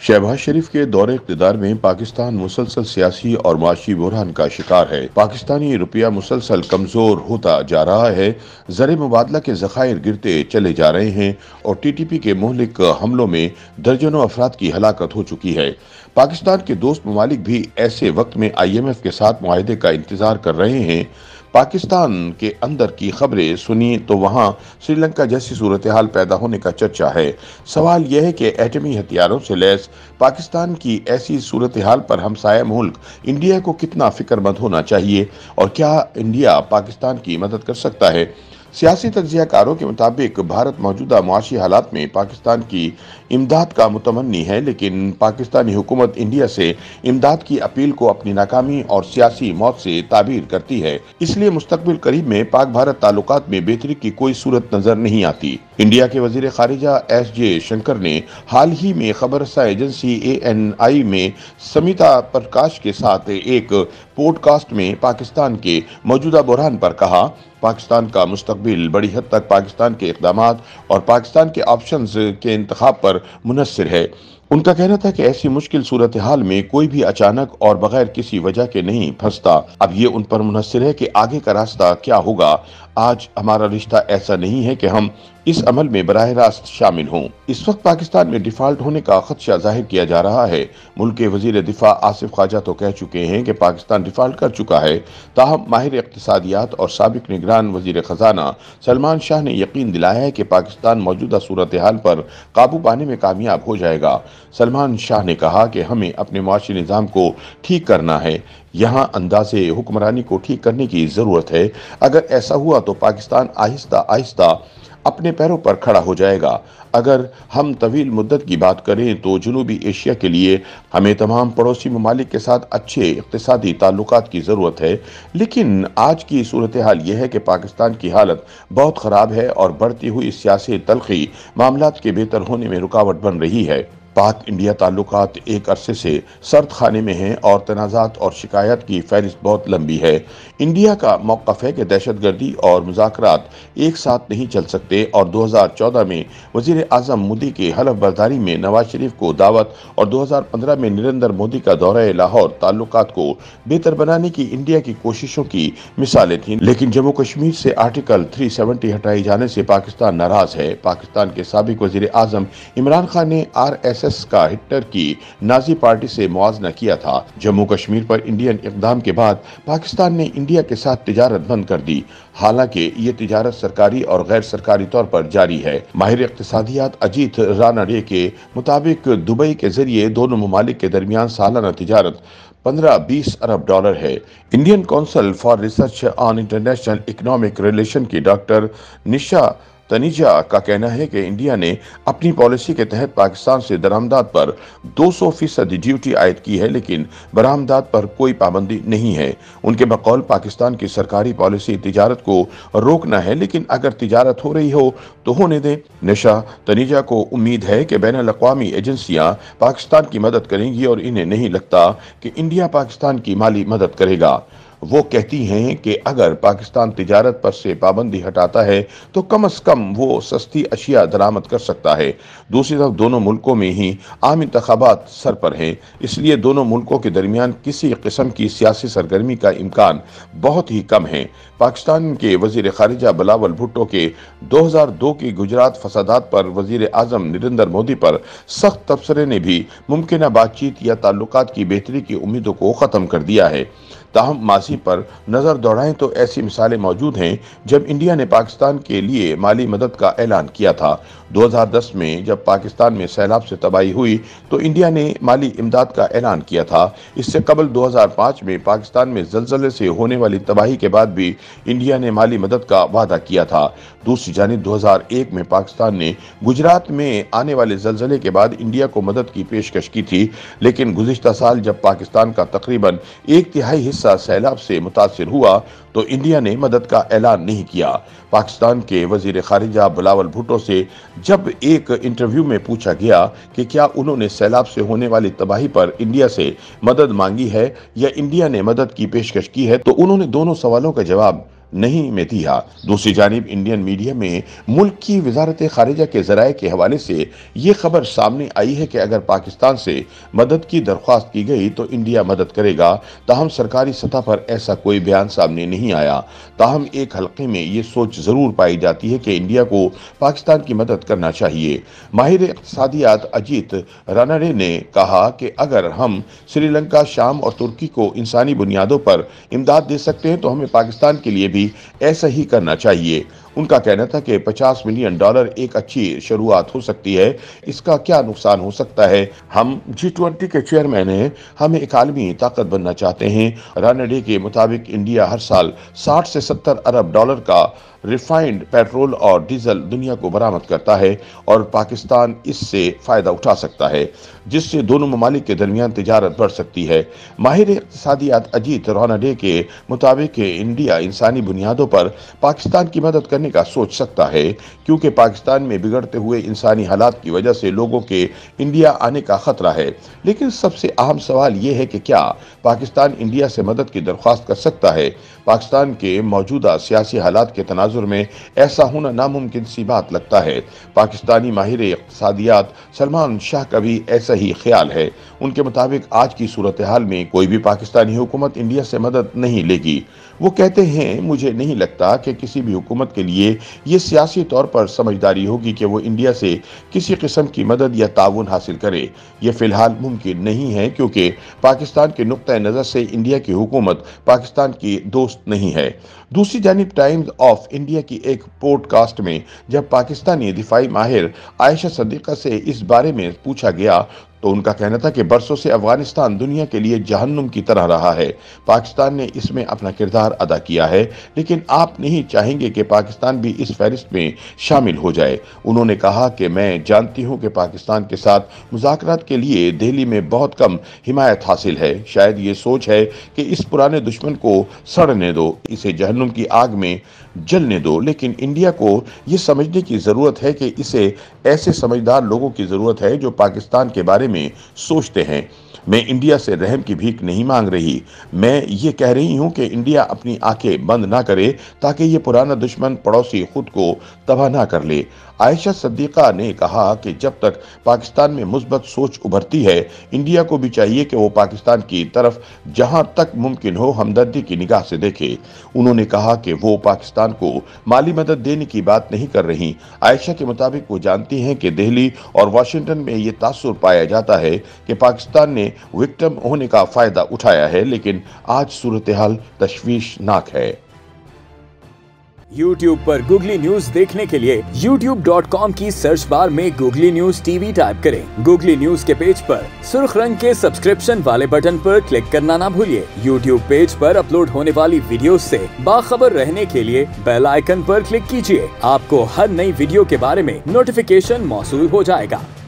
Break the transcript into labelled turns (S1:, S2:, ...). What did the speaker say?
S1: शहबाज शरीफ के दौरे इक़्तिदार में पाकिस्तान मुसलसल सियासी और माशी बहरान का शिकार है। पाकिस्तानी रुपया मुसलसल कमजोर होता जा रहा है, ज़र मुबादला के ज़खायर गिरते चले जा रहे हैं और TTP के मुहलिक हमलों में दर्जनों अफराद की हलाकत हो चुकी है। पाकिस्तान के दोस्त ममालिक भी ऐसे वक्त में IMF के साथ मुआहदे का इंतजार कर रहे हैं। पाकिस्तान के अंदर की खबरें सुनी तो वहां श्रीलंका जैसी सूरत हाल पैदा होने का चर्चा है। सवाल यह है कि एटमी हथियारों से लैस पाकिस्तान की ऐसी सूरत हाल पर हमसाया मुल्क इंडिया को कितना फिक्रमंद होना चाहिए और क्या इंडिया पाकिस्तान की मदद कर सकता है। सियासी तज्ज़ियाकारों के मुताबिक भारत मौजूदा मुआशी हालात में पाकिस्तान की इमदाद का मुतमन्नी है, लेकिन पाकिस्तानी हुकूमत इंडिया से इमदाद की अपील को अपनी नाकामी और सियासी मौत से ताबीर करती है। इसलिए मुस्तकबिल करीब में पाक भारत ताल्लुकात में बेहतरी की कोई सूरत नजर नहीं आती। इंडिया के वजीर खारिजा S. जयशंकर ने हाल ही में खबरसा एजेंसी ANI में समिता प्रकाश के साथ एक पॉडकास्ट में पाकिस्तान के मौजूदा बहरान पर कहा, पाकिस्तान का मुस्तकबिल बड़ी हद तक पाकिस्तान के इक़दामात और पाकिस्तान के ऑप्शंस के इंतखाब पर मुनहसर है। उनका कहना था कि ऐसी मुश्किल सूरत हाल में कोई भी अचानक और बगैर किसी वजह के नहीं फंसता। अब ये उन पर मुनहसर है कि आगे का रास्ता क्या होगा। आज हमारा रिश्ता ऐसा नहीं है कि हम इस अमल में बराह रास्त शामिल हों। इस वक्त पाकिस्तान में डिफॉल्ट होने का खदशा जाहिर किया जा रहा है। मुल्क के वजीर दिफा आसिफ ख्वाजा तो कह चुके हैं कि पाकिस्तान डिफॉल्ट कर चुका है। ताहम माहिर इक़्तिसादियात और साबिक निगरान वजीर खजाना सलमान शाह ने यकीन दिलाया है कि पाकिस्तान मौजूदा सूरत हाल पर काबू पाने में कामयाब हो जाएगा। सलमान शाह ने कहा कि हमें अपने मुआशी निज़ाम को ठीक करना है, यहाँ अंदाज़े हुक्मरानी को ठीक करने की ज़रूरत है। अगर ऐसा हुआ तो पाकिस्तान आहिस्ता आहिस्ता अपने पैरों पर खड़ा हो जाएगा। अगर हम तवील मुद्दत की बात करें तो जनूबी एशिया के लिए हमें तमाम पड़ोसी ममालिक के साथ अच्छे इक़्तिसादी ताल्लुकात की ज़रूरत है, लेकिन आज की सूरत हाल यह है कि पाकिस्तान की हालत बहुत ख़राब है और बढ़ती हुई सियासी तलखी मामलात के बेहतर होने में रुकावट बन रही है। पाक इंडिया ताल्लुकात एक अरसे से सर्द खाने में हैं और तनाज़ात और शिकायत की फहरिस्त बहुत लंबी है। इंडिया का मौक़िफ़ है कि दहशतगर्दी और मुज़ाकरात एक साथ नहीं चल सकते और 2014 में वज़ीर आज़म मोदी की हलफ बर्दारी में नवाज शरीफ को दावत और 2015 में नरेंद्र मोदी का दौरा लाहौर ताल्लुकात को बेहतर बनाने की इंडिया की कोशिशों की मिसालें थीं। लेकिन जम्मू कश्मीर से आर्टिकल 370 हटाए जाने से पाकिस्तान नाराज़ है। पाकिस्तान के साबिक वज़ीर आज़म इमरान खान ने RSS का हिटलर की नाजी पार्टी से मुआवजा किया था। जम्मू कश्मीर पर इंडियन इक़दाम के बाद पाकिस्तान ने इंडिया के साथ तिजारत बंद कर दी। हालांकि ये तिजारत सरकारी और गैर सरकारी तौर पर जारी है। माहिर इक़्तिसादियात अजीत राना डे के मुताबिक दुबई के जरिए दोनों ममालिक के दरमियान सालाना तिजारत 15-20 अरब डॉलर है। Indian council for research on international economic relation की डॉक्टर निशा तनीजा का कहना है कि इंडिया ने अपनी पॉलिसी के तहत पाकिस्तान से दरामदात पर 200% ड्यूटी आयद की है, लेकिन बरामदात पर कोई पाबंदी नहीं है। उनके बकौल पाकिस्तान की सरकारी पॉलिसी तिजारत को रोकना है, लेकिन अगर तिजारत हो रही हो तो होने दें। निशा तनीजा को उम्मीद है कि बैनुल अक़वामी एजेंसियां पाकिस्तान की मदद करेंगी और इन्हें नहीं लगता कि इंडिया पाकिस्तान की माली मदद करेगा। वो कहती हैं कि अगर पाकिस्तान तिजारत पर से पाबंदी हटाता है तो कम से कम वो सस्ती अशिया दरामद कर सकता है। दूसरी तरफ दोनों मुल्कों में ही आम इंतखाबात सर पर हैं, इसलिए दोनों मुल्कों के दरमियान किसी किस्म की सियासी सरगर्मी का इम्कान बहुत ही कम है। पाकिस्तान के वजीर खारिजा बिलावल भुट्टो के 2002 की गुजरात फसादात पर वजीर आज़म नरेंद्र मोदी पर सख्त तबसरे ने भी मुमकिन बातचीत या ताल्लुकात की बेहतरी की उम्मीदों को ख़त्म कर दिया है। ताहम माजी पर नज़र दौड़ाएं तो ऐसी मिसालें मौजूद हैं जब इंडिया ने पाकिस्तान के लिए माली मदद का ऐलान किया था। 2010 में जब पाकिस्तान में सैलाब से तबाही हुई तो इंडिया ने माली इमदाद का ऐलान किया था। इससे कबल 2005 में पाकिस्तान में ज़लज़ले से होने वाली तबाही के बाद भी इंडिया ने माली मदद का वादा किया था। दूसरी जानिब 2001 में पाकिस्तान ने गुजरात में आने वाले ज़लज़ले के बाद इंडिया को मदद की पेशकश की थी, लेकिन गुज़िश्ता साल जब पाकिस्तान का तकरीबन 1/3 हिस्सा सैलाब से मुतासिर हुआ तो इंडिया ने मदद का ऐलान नहीं किया। पाकिस्तान के वजीर खारिजा बिलावल भुट्टो से जब एक इंटरव्यू में पूछा गया कि क्या उन्होंने सैलाब से होने वाली तबाही पर इंडिया से मदद मांगी है या इंडिया ने मदद की पेशकश की है, तो उन्होंने दोनों सवालों का जवाब नहीं में दिया। दूसरी जानिब इंडियन मीडिया में मुल्क की वजारत खारिजा के ज़राए के हवाले से ये खबर सामने आई है कि अगर पाकिस्तान से मदद की दरख्वास्त की गई तो इंडिया मदद करेगा। ताहम सरकारी सतह पर ऐसा कोई बयान सामने नहीं आया। ताहम एक हल्के में ये सोच जरूर पाई जाती है कि इंडिया को पाकिस्तान की मदद करना चाहिए। माहिर इक़्तिसादियात अजीत रानाडे ने कहा कि अगर हम श्रीलंका, शाम और तुर्की को इंसानी बुनियादों पर इमदाद दे सकते हैं तो हमें पाकिस्तान के लिए भी ऐसा ही करना चाहिए। उनका कहना था कि $50 मिलियन एक अच्छी शुरुआत हो सकती है, इसका क्या नुकसान हो सकता है। हम G20 के चेयरमैन हैं, हम एक आलमी ताकत बनना चाहते हैं। रानाडे के मुताबिक इंडिया हर साल 60 से 70 अरब डॉलर का रिफाइंड पेट्रोल और डीजल दुनिया को बरामद करता है और पाकिस्तान इससे फायदा उठा सकता है, जिससे दोनों ममालिक के दरमियान तिजारत बढ़ सकती है। माहिर इक़्तिसादियात अजीत रानाडे के मुताबिक इंडिया इंसानी बुनियादों पर पाकिस्तान की मदद करने का सोच सकता है, क्योंकि पाकिस्तान में बिगड़ते हुए इंसानी हालात की वजह से लोगों के इंडिया आने का खतरा है। लेकिन सबसे अहम सवाल ये है कि क्या पाकिस्तान इंडिया से मदद की दरख्वास्त कर सकता है। पाकिस्तान के मौजूदा सियासी हालात के तनाजुर में ऐसा होना नामुमकिन सी बात लगता है। पाकिस्तानी माहिर इक़्तिसादियात सलमान शाह का भी ऐसा ही ख्याल है। उनके मुताबिक आज की सूरत हाल में कोई भी पाकिस्तानी हुकूमत इंडिया से मदद नहीं लेगी। वो कहते हैं, मुझे नहीं लगता कि किसी भी हुकूमत के लिए ये सियासी तौर पर समझदारी होगी कि वो इंडिया से किसी किस्म की मदद या ताउन हासिल करे। ये फिलहाल मुमकिन नहीं है, क्योंकि पाकिस्तान के नुक्ता नज़र से इंडिया की हुकूमत पाकिस्तान की दोस्त नहीं है। दूसरी जानिब टाइम्स ऑफ इंडिया की एक पॉडकास्ट में जब पाकिस्तानी दिफाई माहिर आयशा सदीक़ा से इस बारे में पूछा गया तो उनका कहना था कि बरसों से अफगानिस्तान दुनिया के लिए जहन्नुम की तरह रहा है। पाकिस्तान ने इसमें अपना किरदार अदा किया है, लेकिन आप नहीं चाहेंगे कि पाकिस्तान भी इस फहरिस्त में शामिल हो जाए। उन्होंने कहा कि मैं जानती हूं कि पाकिस्तान के साथ मुज़ाकरात के लिए दिल्ली में बहुत कम हिमायत हासिल है। शायद ये सोच है कि इस पुराने दुश्मन को सड़ने दो, इसे जहन्नुम की आग में जलने दो, लेकिन इंडिया को ये समझने की ज़रूरत है कि इसे ऐसे समझदार लोगों की ज़रूरत है जो पाकिस्तान के बारे में सोचते हैं। मैं इंडिया से रहम की भीख नहीं मांग रही, मैं ये कह रही हूँ कि इंडिया अपनी आंखें बंद ना करे ताकि ये पुराना दुश्मन पड़ोसी खुद को तबाह ना कर ले। आयशा सदीक़ा ने कहा कि जब तक पाकिस्तान में मुस्बत सोच उभरती है, इंडिया को भी चाहिए कि वो पाकिस्तान की तरफ जहां तक मुमकिन हो हमदर्दी की निगाह से देखे। उन्होंने कहा कि वो पाकिस्तान को माली मदद देने की बात नहीं कर रही। आयशा के मुताबिक वो जानती हैं कि दिल्ली और वाशिंगटन में ये तासुर पाया जाता है कि पाकिस्तान ने विक्टिम होने का फायदा उठाया है, लेकिन आज सूरत हाल तशवीशनाक है।
S2: YouTube पर गूगली न्यूज देखने के लिए youtube.com की सर्च बार में गूगली न्यूज टीवी टाइप करें। गूगली न्यूज के पेज पर सुर्ख रंग के सब्सक्रिप्शन वाले बटन पर क्लिक करना ना भूलिए। YouTube पेज पर अपलोड होने वाली वीडियोस से बाखबर रहने के लिए बेल आइकन पर क्लिक कीजिए। आपको हर नई वीडियो के बारे में नोटिफिकेशन मौसूल हो जाएगा।